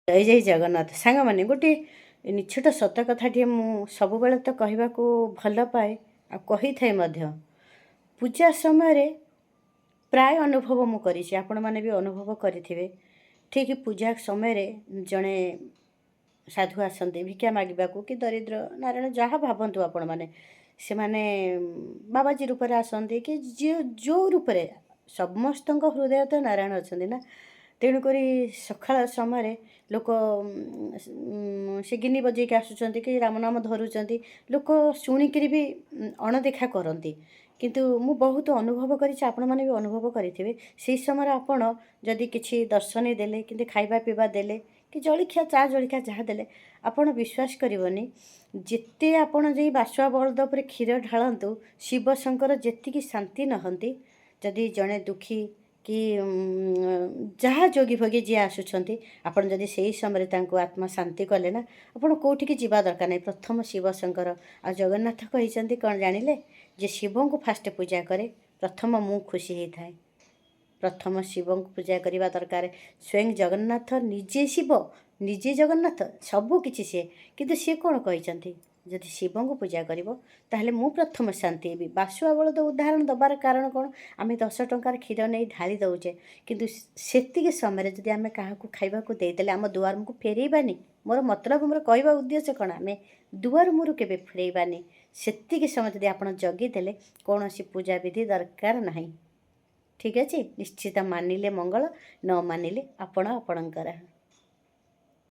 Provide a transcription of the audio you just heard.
जय जय जगन्नाथ सांग मैंने गोटे निछट सत कथाटे मुझे तो कहवा भल पाए आ कही थाए पूजा समय प्राय अनुभव मुझे आपण मैंने भी अनुभव करेंगे ठीक पूजा समय जड़े साधु आसते भिक्षा मागवा कि दरिद्र नारायण जहाँ भावतु आपण मैंने से माने बाबाजी रूप में आसती कि जो रूप समस्त हृदय तो नारायण अच्छा ना तेणुक सकाल समय लोक से गिनी बजेक आसुँच कि राम नाम धरुंच लोक शुणिक भी अणदेखा करती किंतु मु बहुत अनुभव आपण मैंने भी अनुभव करेंगे से समय आपण जदि किसी दर्शनी देले कि खाइबा पीवा देले कि जलिखिया चा जलिखिया जहाँ देले आपण विश्वास करनी जिते आपण जा बासुआ बलद पर क्षीर ढालतु शिव शंकर जी शांति नहंती जदि जड़े दुखी कि जहाँ जोगी भोगी जी आसुँच आपड़ जदि से समय आत्मा शांति कले ना आपड़ कौटिकी जीवा दरकार नहीं प्रथम शिव शंकर आ जगन्नाथ कहते कौन जानिले जे शिव को फास्ट पूजा करे प्रथम मु खुशी होता है प्रथम शिव को पूजा करने दरकार स्वयं जगन्नाथ निजे शिव निजे जगन्नाथ सबू किसी सी किंतु सी कौन कहते जदि शिव को पूजा कर मु प्रथम शांति हेबी बासुआ बलद उदाहरण दबार कारण कौन आम 10 टंकार क्षीर नहीं ढाली दौचे किंतु सेतिक समय जदि आम क्या खाइबा देदेले आम दुआर मुझे फेरईबानी मोर मतलब मोर कहवा उद्देश्य कौन आम दुआर मुझे केवे फेरईबानी सेतिक समय जदि आप जगिदेले कौन सी पूजा विधि दरकार नहीं ठीक अच्छे निश्चित मानिले मंगल न मानिले आपण आपणकर।